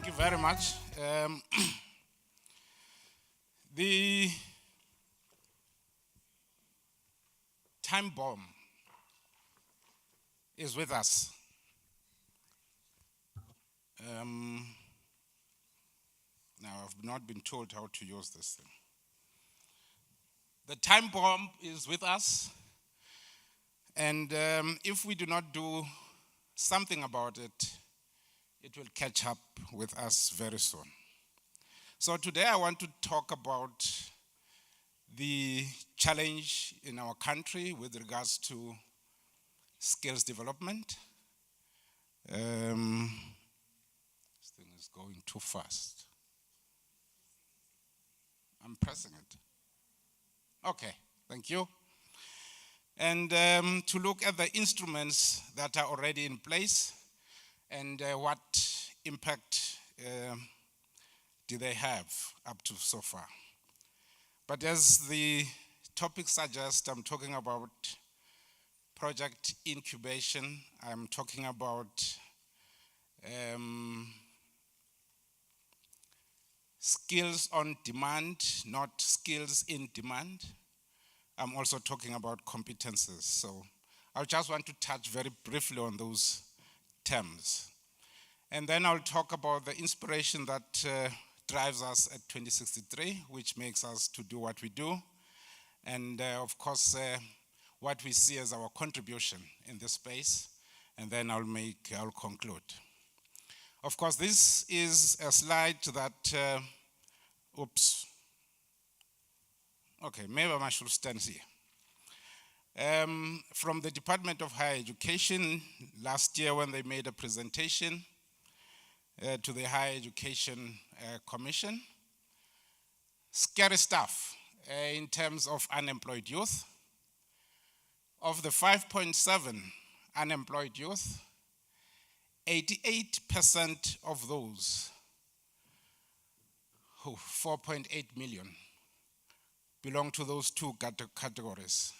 you very much. The time bomb is with us. Now, I've not been told how to use this thing. The time bomb is with us, and if we do not do something about it, it will catch up with us very soon. So today I want to talk about the challenge in our country with regards to skills development. This thing is going too fast. I'm pressing it. Okay, thank you. And to look at the instruments that are already in place and what impact do they have up to so far. But as the topic suggests, I'm talking about project incubation. I'm talking about skills on demand, not skills in demand. I'm also talking about competencies. So I just want to touch very briefly on those terms. And then I'll talk about the inspiration that drives us at 2063, which makes us to do what we do. And of course, what we see as our contribution in this space. And then I'll conclude. Of course, this is a slide that, Okay, maybe I should stand here. From the Department of Higher Education, last year when they made a presentation to the Higher Education Commission, scary stuff in terms of unemployed youth. Of the 5.7 unemployed youth, 88% of those, 4.8 million, belong to those two categories.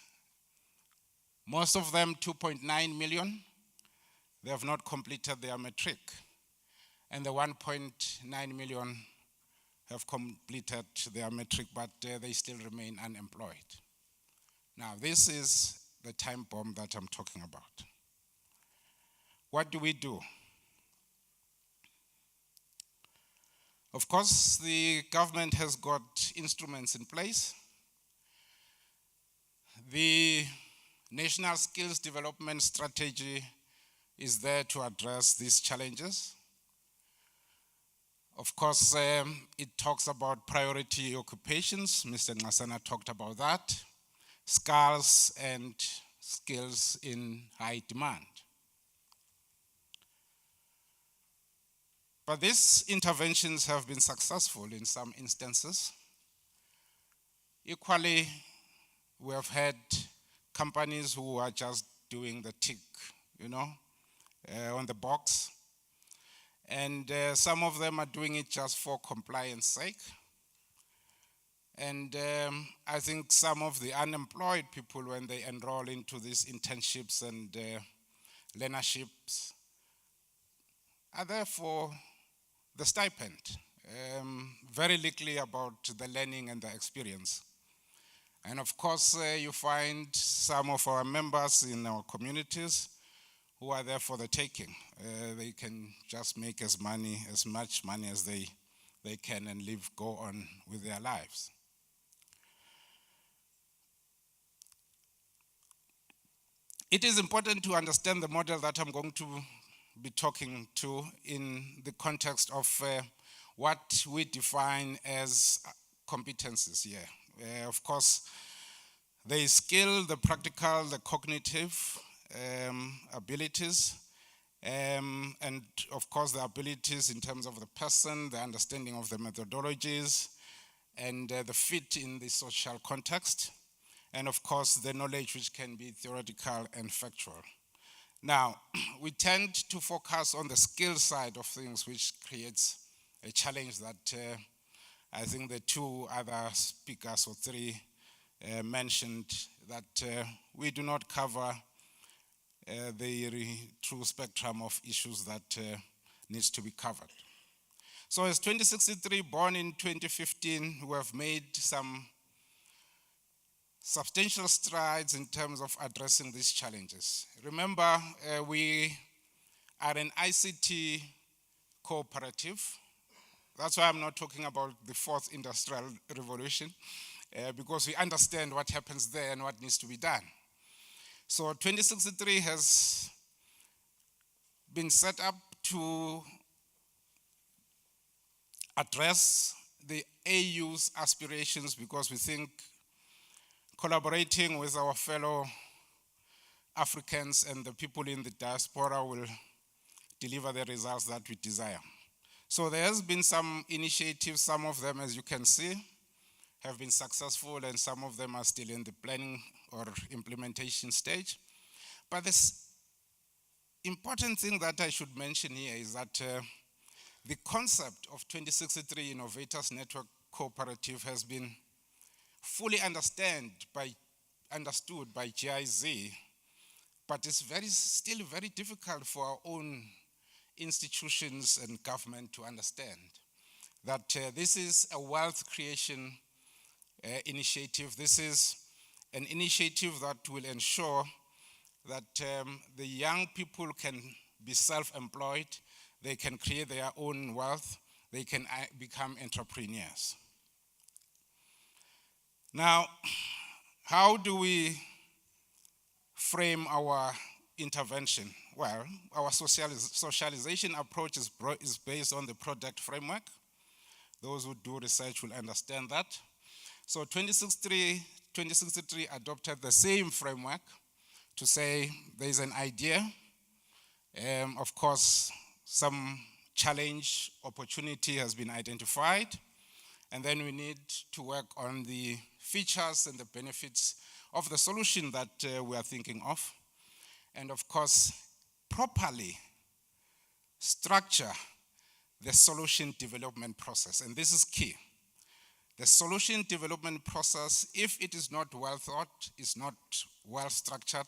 Most of them, 2.9 million, they have not completed their matric. And the 1.9 million have completed their matric, but they still remain unemployed. Now, this is the time bomb that I'm talking about. What do we do? Of course, the government has got instruments in place. The National Skills Development Strategy is there to address these challenges. Of course, it talks about priority occupations. Mr. Ngasana talked about that. Skills and skills in high demand. But these interventions have been successful in some instances. Equally, we have had companies who are just doing the tick, on the box. And some of them are doing it just for compliance sake. And I think some of the unemployed people, when they enroll into these internships and learnerships, are there for the stipend. Very little about the learning and the experience. And of course, you find some of our members in our communities who are there for the taking. They can just make as much money as they can and go on with their lives. It is important to understand the model that I'm going to be talking to in the context of what we define as competencies here. Of course, there is skill, the practical, the cognitive abilities, and of course the abilities in terms of the person, the understanding of the methodologies, and the fit in the social context, and of course the knowledge which can be theoretical and factual. Now, we tend to focus on the skill side of things, which creates a challenge that I think the two other speakers or three mentioned, that we do not cover the true spectrum of issues that needs to be covered. So as 2063 born in 2015, we have made some substantial strides in terms of addressing these challenges. Remember, we are an ICT cooperative. That's why I'm not talking about the fourth industrial revolution, because we understand what happens there and what needs to be done. So 2063 has been set up to address the AU's aspirations, because we think collaborating with our fellow Africans and the people in the diaspora will deliver the results that we desire. So there has been some initiatives, some of them, as you can see, have been successful, and some of them are still in the planning or implementation stage. But this important thing that I should mention here is that the concept of 2063 Innovators Network Cooperative has been fully understood by GIZ, but it's still very difficult for our own institutions and government to understand that this is a wealth creation initiative. This is an initiative that will ensure that the young people can be self-employed, they can create their own wealth, they can become entrepreneurs. Now, how do we frame our intervention? Well, our socialization approach is based on the product framework. Those who do research will understand that. So 2063 adopted the same framework to say there's an idea, of course, some challenge, opportunity has been identified, and then we need to work on the features and the benefits of the solution that we are thinking of, and of course, properly structure the solution development process. And this is key. The solution development process, if it is not well thought, is not well structured,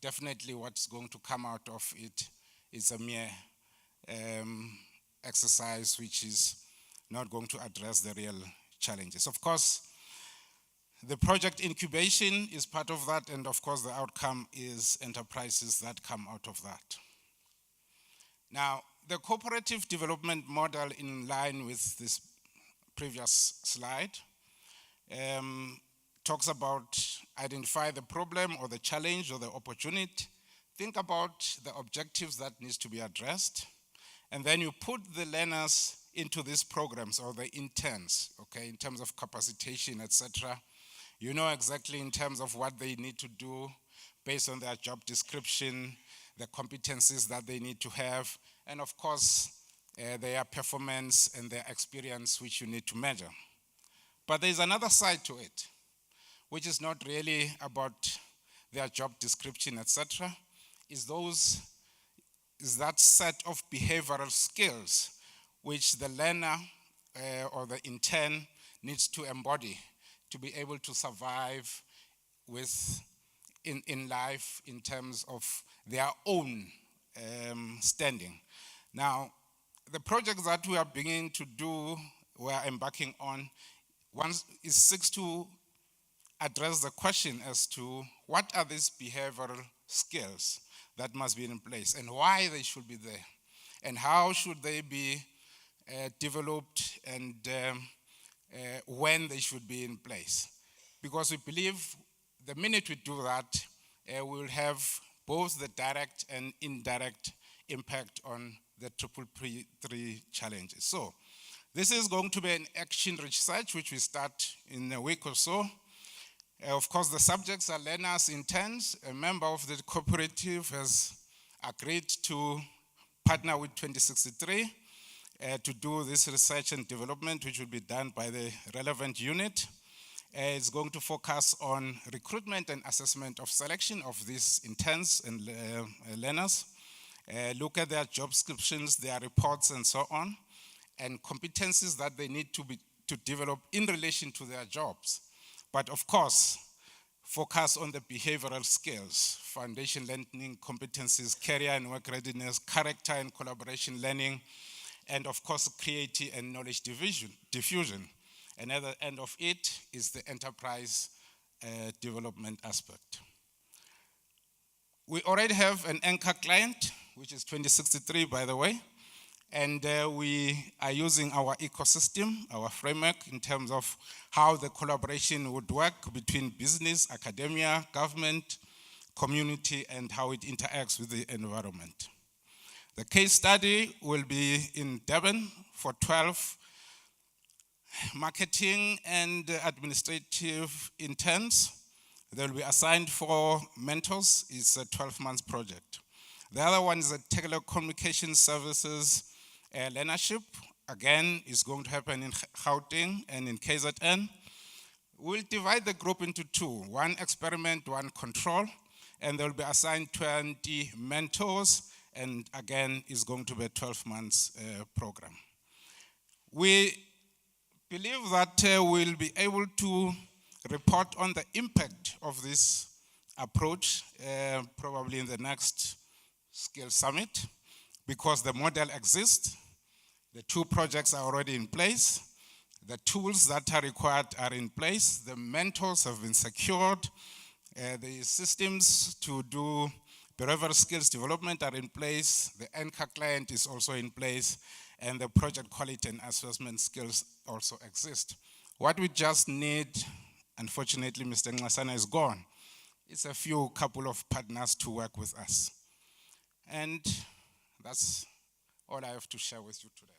definitely what's going to come out of it is a mere exercise which is not going to address the real challenges. Of course, the project incubation is part of that, and of course the outcome is enterprises that come out of that. Now, the cooperative development model, in line with this previous slide, talks about identify the problem or the challenge or the opportunity, think about the objectives that needs to be addressed, and then you put the learners into these programs or the interns, okay, in terms of capacitation, etc. You know exactly in terms of what they need to do based on their job description, the competencies that they need to have, and of course, their performance and their experience, which you need to measure. But there's another side to it, which is not really about their job description, etc. Is that set of behavioral skills which the learner or the intern needs to embody to be able to survive in life in terms of their own standing. Now, the project that we are beginning to do, we are embarking on, seeks to address the question as to what are these behavioral skills that must be in place and why they should be there and how should they be developed and when they should be in place. Because we believe the minute we do that, we will have both the direct and indirect impact on the 333 challenges. So this is going to be an action research which we start in a week or so. Of course, the subjects are learners, interns. A member of the cooperative has agreed to partner with 2063 to do this research and development, which will be done by the relevant unit. It's going to focus on recruitment and assessment of selection of these interns and learners, look at their job descriptions, their reports, and so on, and competencies that they need to develop in relation to their jobs. But of course, focus on the behavioral skills, foundation learning competencies, career and work readiness, character and collaboration learning, and of course creativity and knowledge diffusion. And at the end of it is the enterprise development aspect. We already have an anchor client, which is 2063, by the way, and we are using our ecosystem, our framework, in terms of how the collaboration would work between business, academia, government, community, and how it interacts with the environment. The case study will be in Durban for 12 marketing and administrative interns. They will be assigned for mentors. It's a 12-month project. The other one is a telecommunication services learnership. Again, it's going to happen in Gauteng and in KZN. We'll divide the group into two, one experiment, one control, and they'll be assigned 20 mentors, and again, it's going to be a 12 months program. We believe that we'll be able to report on the impact of this approach probably in the next Scale Summit, because the model exists, the two projects are already in place, the tools that are required are in place, the mentors have been secured, the systems to do behavioral skills development are in place, the anchor client is also in place, and the project quality and assessment skills also exist. What we just need, unfortunately, Mr. Ngasana is gone. It's a couple of partners to work with us. And that's all I have to share with you today.